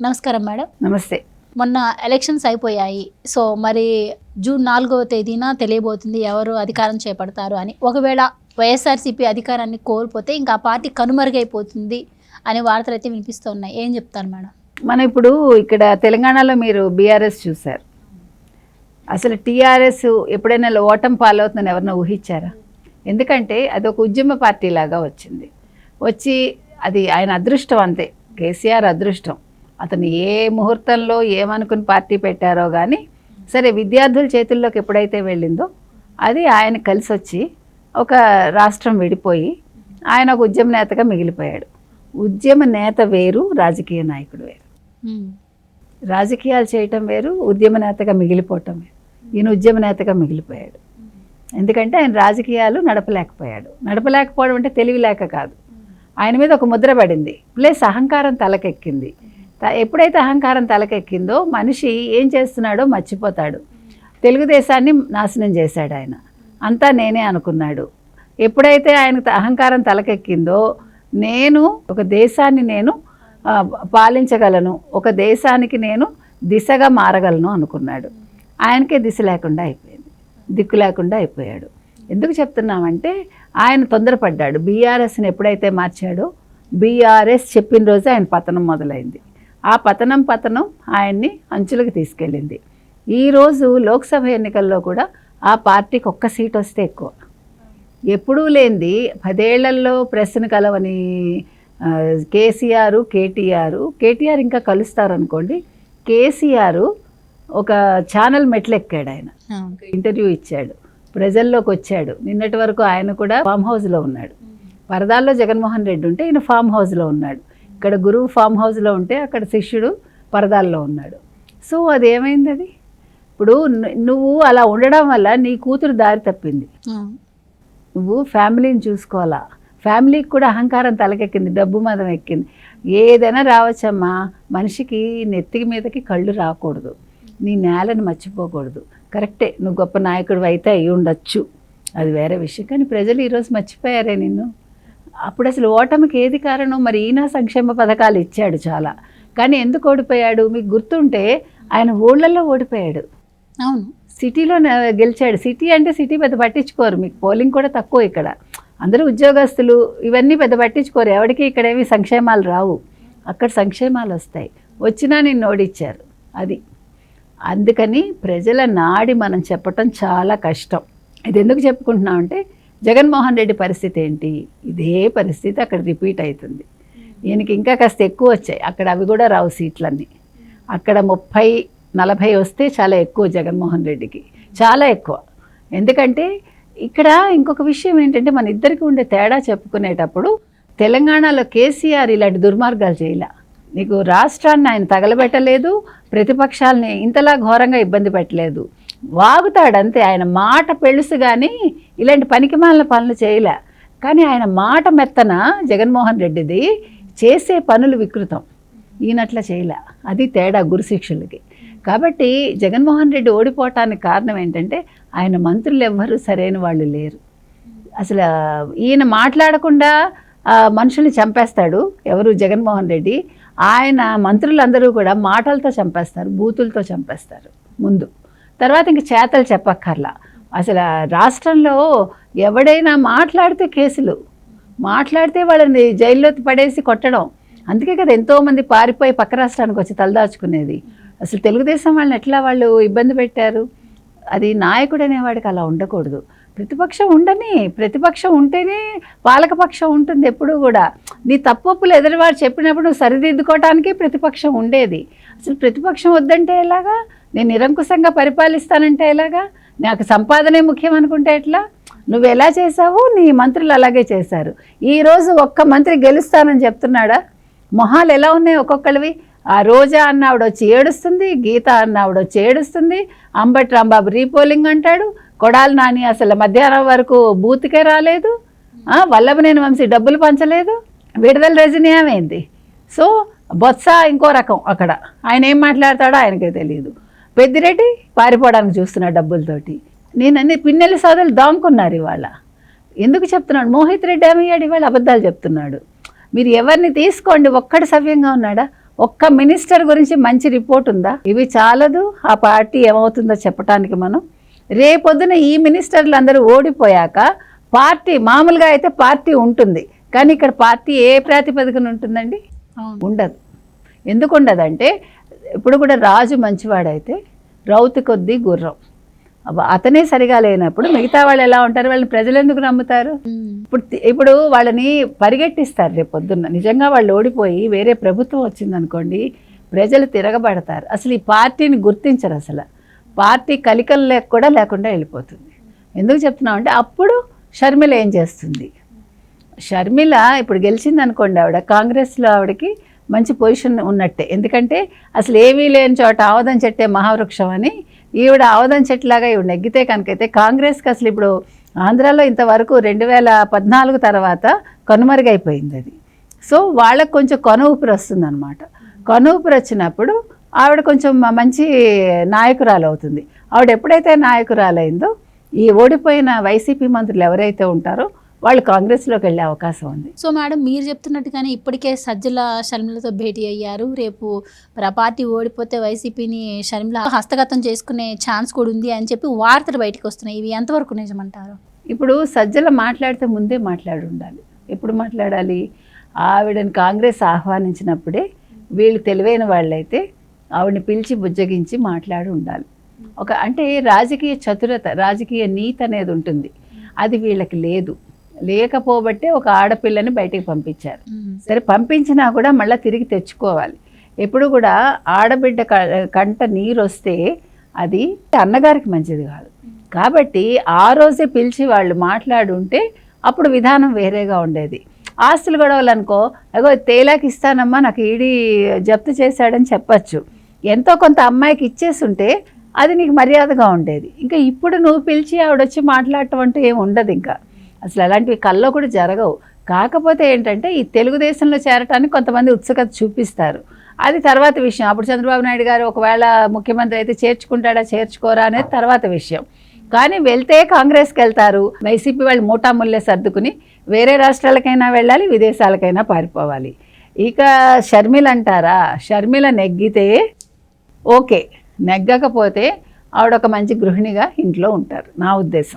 నమస్కారం మేడం. నమస్తే. మొన్న ఎలక్షన్స్ అయిపోయాయి. సో మరి జూన్ 4వ తేదీన తెలియబోతుంది ఎవరు అధికారం చేపడతారు అని. ఒకవేళ వైఎస్ఆర్సీపీ అధికారాన్ని కోల్పోతే ఇంకా ఆ పార్టీ కనుమరుగైపోతుంది అనే వార్తలు అయితే వినిపిస్తూ ఉన్నాయి. ఏం చెప్తారు మేడం? మనం ఇప్పుడు ఇక్కడ తెలంగాణలో మీరు బీఆర్ఎస్ చూశారు. అసలు టీఆర్ఎస్ ఎప్పుడైనా ఓటమి పాలవుతుందని ఎవరైనా ఊహించారా? ఎందుకంటే అది ఒక ఉద్యమ పార్టీ లాగా వచ్చింది. వచ్చి అది ఆయన అదృష్టం, అంతే. కేసీఆర్ అదృష్టం. అతను ఏ ముహూర్తంలో ఏమనుకుని పార్టీ పెట్టారో కానీ సరే, విద్యార్థుల చేతుల్లోకి ఎప్పుడైతే వెళ్ళిందో అది ఆయన కలిసి వచ్చి ఒక రాష్ట్రం విడిపోయి ఆయన ఒక ఉద్యమ నేతగా మిగిలిపోయాడు. ఉద్యమ నేత వేరు, రాజకీయ నాయకుడు వేరు. రాజకీయాలు చేయటం వేరు, ఉద్యమ నేతగా మిగిలిపోవటం వేరు. ఈయన ఉద్యమ నేతగా మిగిలిపోయాడు. ఎందుకంటే ఆయన రాజకీయాలు నడపలేకపోవడం అంటే తెలివి లేక కాదు, ఆయన మీద ఒక ముద్ర పడింది. ప్లస్ అహంకారం తలకెక్కింది. ఎప్పుడైతే అహంకారం తలకెక్కిందో మనిషి ఏం చేస్తున్నాడో మర్చిపోతాడు. తెలుగుదేశాన్ని నాశనం చేశాడు ఆయన. అంతా నేనే అనుకున్నాడు. ఎప్పుడైతే ఆయనకు అహంకారం తలకెక్కిందో నేను ఒక దేశాన్ని నేను పాలించగలను, ఒక దేశానికి నేను దిశగా మారగలను అనుకున్నాడు. ఆయనకే దిశ లేకుండా అయిపోయింది, దిక్కు లేకుండా అయిపోయాడు. ఎందుకు చెప్తున్నామంటే ఆయన తొందరపడ్డాడు. బీఆర్ఎస్ని ఎప్పుడైతే మార్చాడో బీఆర్ఎస్ చెప్పిన రోజే ఆయన పతనం మొదలైంది. ఆ పతనం ఆయన్ని అంచులకు తీసుకెళ్ళింది. ఈరోజు లోక్సభ ఎన్నికల్లో కూడా ఆ పార్టీకి ఒక్క సీట్ వస్తే ఎక్కువ. ఎప్పుడూ లేనిది 10 ఏళ్లలో ప్రెస్ను కలవని కేటీఆర్ ఇంకా కలుస్తారనుకోండి. కేసీఆర్ ఒక ఛానల్ మెట్లెక్కాడు. ఆయన ఇంటర్వ్యూ ఇచ్చాడు, ప్రజల్లోకి వచ్చాడు. నిన్నటి వరకు ఆయన కూడా ఫామ్ హౌస్లో ఉన్నాడు. పరదాల్లో జగన్మోహన్ రెడ్డి ఉంటే ఈయన ఫామ్ హౌస్లో ఉన్నాడు. ఇక్కడ గురువు ఫామ్ హౌస్లో ఉంటే అక్కడ శిష్యుడు పరదాల్లో ఉన్నాడు. సో అదేమైంది? అది ఇప్పుడు నువ్వు అలా ఉండడం వల్ల నీ కూతురు దారి తప్పింది. నువ్వు ఫ్యామిలీని చూసుకోవాలా. ఫ్యామిలీకి కూడా అహంకారం తలకెక్కింది, డబ్బు మదం ఎక్కింది. ఏదైనా రావచ్చమ్మా, మనిషికి నెత్తికి మీదకి కళ్ళు రాకూడదు, నీ నేలను మర్చిపోకూడదు. కరెక్టే, నువ్వు గొప్ప నాయకుడు అయితే అయ్యి ఉండొచ్చు, అది వేరే విషయం. కానీ ప్రజలు ఈరోజు మర్చిపోయారే నిన్ను. అప్పుడు అసలు ఓటమికి ఏది కారణం? మరి ఈయన సంక్షేమ పథకాలు ఇచ్చాడు చాలా, కానీ ఎందుకు ఓడిపోయాడు? మీకు గుర్తుంటే ఆయన ఊళ్ళల్లో ఓడిపోయాడు. అవును, సిటీలో గెలిచాడు. సిటీ అంటే సిటీ పెద్ద పట్టించుకోరు, మీకు పోలింగ్ కూడా తక్కువ. ఇక్కడ అందరూ ఉద్యోగస్తులు, ఇవన్నీ పెద్ద పట్టించుకోరు. ఎవరికి ఇక్కడేవి సంక్షేమాలు రావు, అక్కడ సంక్షేమాలు వస్తాయి. వచ్చినా నిన్ను ఓడిచ్చారు. అది అందుకని ప్రజల నాడి మనం చెప్పటం చాలా కష్టం. ఇది ఎందుకు చెప్పుకుంటున్నామంటే జగన్మోహన్ రెడ్డి పరిస్థితి ఏంటి? ఇదే పరిస్థితి అక్కడ రిపీట్ అవుతుంది. ఈయనకి ఇంకా కాస్త ఎక్కువ వచ్చాయి, అక్కడ అవి కూడా రావు సీట్లన్నీ. అక్కడ 30-40 వస్తే చాలా ఎక్కువ, జగన్మోహన్ రెడ్డికి చాలా ఎక్కువ. ఎందుకంటే ఇక్కడ ఇంకొక విషయం ఏంటంటే మన ఇద్దరికి ఉండే తేడా చెప్పుకునేటప్పుడు, తెలంగాణలో కేసీఆర్ ఇలాంటి దుర్మార్గాలు చేయలే. నీకు రాష్ట్రాన్ని ఆయన తగలబెట్టలేదు, ప్రతిపక్షాలని ఇంతలా ఘోరంగా ఇబ్బంది పెట్టలేదు. వాగుతాడంతే, ఆయన మాట పెళుసు కానీ ఇలాంటి పనికిమాలిన పనులు చేయలే. కానీ ఆయన మాట మెత్తన జగన్మోహన్ రెడ్డిది, చేసే పనులు వికృతం. ఈయనట్లా చేయలే. అది తేడా గురు శిక్షులకి. కాబట్టి జగన్మోహన్ రెడ్డి ఓడిపోవటానికి కారణం ఏంటంటే ఆయన మంత్రులు ఎవ్వరూ సరైన వాళ్ళు లేరు. అసలు ఈయన మాట్లాడకుండా మనుషుల్ని చంపేస్తాడు ఎవరు? జగన్మోహన్ రెడ్డి. ఆయన మంత్రులందరూ కూడా మాటలతో చంపేస్తారు, బూతులతో చంపేస్తారు ముందు. తర్వాత ఇంక చేతలు చెప్పక్కర్లా. అసలు రాష్ట్రంలో ఎవడైనా మాట్లాడితే కేసులు, మాట్లాడితే వాళ్ళని జైల్లో పడేసి కొట్టడం. అందుకే కదా ఎంతోమంది పారిపోయి పక్క రాష్ట్రానికి వచ్చి తలదాచుకునేది. అసలు తెలుగుదేశం వాళ్ళని ఎట్లా వాళ్ళు ఇబ్బంది పెట్టారు? అది నాయకుడు అనేవాడికి అలా ఉండకూడదు. ప్రతిపక్షం ఉండని, ప్రతిపక్షం ఉంటేనే పాలకపక్షం ఉంటుంది ఎప్పుడూ కూడా. నీ తప్పులు ఎదురువాడు చెప్పినప్పుడు నువ్వు సరిదిద్దుకోవటానికి ప్రతిపక్షం ఉండేది. అసలు ప్రతిపక్షం వద్దంటే ఎలాగా? నేను నిరంకుశంగా పరిపాలిస్తానంటే ఎలాగా? నాకు సంపాదనే ముఖ్యం అనుకుంటే ఎట్లా? నువ్వు ఎలా చేసావు, నీ మంత్రులు అలాగే చేశారు. ఈరోజు ఒక్క మంత్రి గెలుస్తానని చెప్తున్నాడా? మొహాలు ఎలా ఉన్నాయి ఒక్కొక్కరివి? ఆ రోజా అన్న ఆవిడ వచ్చి ఏడుస్తుంది, గీత అన్న ఆవిడ వచ్చి ఏడుస్తుంది, అంబటి రాంబాబు రీపోలింగ్ అంటాడు, కొడాలి నాని అసలు మధ్యాహ్నం వరకు బూత్కే రాలేదు, వల్లభనేని వంశీ డబ్బులు పంచలేదు, విడుదల రజనీ ఏమైంది. సో బొత్స ఇంకో రకం, అక్కడ ఆయన ఏం మాట్లాడతాడో ఆయనకే తెలియదు. పెద్దిరెడ్డి పారిపోవడానికి చూస్తున్నాడు డబ్బులతోటి. నేనన్నీ పిన్నెల్లి సోదరులు దాముకున్నారు ఇవాళ. ఎందుకు చెప్తున్నాడు? మోహిత్ రెడ్డి ఏమయ్యాడు? ఇవాళ అబద్ధాలు చెప్తున్నాడు. మీరు ఎవరిని తీసుకోండి, ఒక్కడు సవ్యంగా ఉన్నాడా? ఒక్క మినిస్టర్ గురించి మంచి రిపోర్ట్ ఉందా? ఇవి చాలదు ఆ పార్టీ ఏమవుతుందో చెప్పడానికి. మనం రేపొద్దున ఈ మినిస్టర్లు అందరూ ఓడిపోయాక పార్టీ మామూలుగా అయితే పార్టీ ఉంటుంది, కానీ ఇక్కడ పార్టీ ఏ ప్రాతిపదికన ఉంటుందండి? ఉండదు. ఎందుకు ఉండదంటే ఇప్పుడు కూడా రాజు మంచివాడైతే రౌతు కొద్దీ గుర్రం. అతనే సరిగా లేనప్పుడు మిగతా వాళ్ళు ఎలా ఉంటారు? వాళ్ళని ప్రజలు ఎందుకు నమ్ముతారు? ఇప్పుడు వాళ్ళని పరిగెట్టిస్తారు రేపు పొద్దున్న. నిజంగా వాళ్ళు ఓడిపోయి వేరే ప్రభుత్వం వచ్చిందనుకోండి, ప్రజలు తిరగబడతారు. అసలు ఈ పార్టీని గుర్తించరు. అసలు పార్టీ కలికలు కూడా లేకుండా వెళ్ళిపోతుంది. ఎందుకు చెప్తున్నామంటే అప్పుడు షర్మిల ఏం చేస్తుంది? షర్మిల ఇప్పుడు గెలిచింది అనుకోండి, ఆవిడ కాంగ్రెస్లో ఆవిడకి మంచి పొజిషన్ ఉన్నట్టే. ఎందుకంటే అసలు ఏమీ లేని చోట ఆవదం చెట్టే మహావృక్షం అని, ఈవిడ ఆవదం చెట్టులాగా ఈవిడ నెగ్గితే కనుకైతే కాంగ్రెస్కి అసలు ఇప్పుడు ఆంధ్రాలో ఇంతవరకు 2014 తర్వాత కనుమరుగైపోయింది అది. సో వాళ్ళకు కొంచెం కొనూపిరి వస్తుందన్నమాట. కొనూపిరి వచ్చినప్పుడు ఆవిడ కొంచెం మంచి నాయకురాలు అవుతుంది. ఆవిడ ఎప్పుడైతే నాయకురాలైందో ఈ ఓడిపోయిన వైసీపీ మంత్రులు ఎవరైతే ఉంటారో వాళ్ళు కాంగ్రెస్లోకి వెళ్ళే అవకాశం ఉంది. సో మేడం, మీరు చెప్తున్నట్టుగానే ఇప్పటికే సజ్జల షర్మిలతో భేటీ అయ్యారు. రేపు మరి ఆ పార్టీ ఓడిపోతే వైసీపీని షర్మిల హస్తగతం చేసుకునే ఛాన్స్ కూడా ఉంది అని చెప్పి వార్తలు బయటకు వస్తున్నాయి. ఇవి ఎంతవరకు నిజమంటారు? ఇప్పుడు సజ్జల మాట్లాడితే ముందే మాట్లాడి ఉండాలి. ఎప్పుడు మాట్లాడాలి? ఆవిడని కాంగ్రెస్ ఆహ్వానించినప్పుడే వీళ్ళు తెలివైన వాళ్ళైతే ఆవిడని పిలిచి బుజ్జగించి మాట్లాడి ఉండాలి. అంటే రాజకీయ చతురత, రాజకీయ నీతి అనేది ఉంటుంది. అది వీళ్ళకి లేదు. లేకపోబట్టే ఒక ఆడపిల్లని బయటికి పంపించారు. సరే, పంపించినా కూడా మళ్ళీ తిరిగి తెచ్చుకోవాలి. ఎప్పుడు కూడా ఆడబిడ్డ కంట నీరు వస్తే అది అన్నగారికి మంచిది కాదు. కాబట్టి ఆ రోజే పిలిచి వాళ్ళు మాట్లాడుంటే అప్పుడు విధానం వేరేగా ఉండేది. ఆస్తులు గొడవలు అనుకో, అగో తేలాకి ఇస్తానమ్మా, నాకు ఈడీ జప్తు చేశాడని చెప్పచ్చు. ఎంతో కొంత అమ్మాయికి ఇచ్చేస్తుంటే అది నీకు మర్యాదగా ఉండేది. ఇంకా ఇప్పుడు నువ్వు పిలిచి ఆవిడొచ్చి మాట్లాడటం అంటూ ఏమి ఉండదు. ఇంకా అసలు అలాంటివి కల్లో కూడా జరగవు. కాకపోతే ఏంటంటే ఈ తెలుగుదేశంలో చేరటానికి కొంతమంది ఉత్సుకత చూపిస్తారు. అది తర్వాత విషయం. అప్పుడు చంద్రబాబు నాయుడు గారు ఒకవేళ ముఖ్యమంత్రి అయితే చేర్చుకుంటాడా చేర్చుకోరా అనేది తర్వాత విషయం. కానీ వెళ్తే కాంగ్రెస్కి వెళ్తారు. వైసీపీ వాళ్ళు మూటాముల్లే సర్దుకుని వేరే రాష్ట్రాలకైనా వెళ్ళాలి, విదేశాలకైనా పారిపోవాలి. ఇక షర్మిల అంటారా? షర్మిల నెగ్గితే ఓకే, నెగ్గకపోతే ఆవిడ ఒక మంచి గృహిణిగా ఇంట్లో ఉంటారు నా ఉద్దేశం.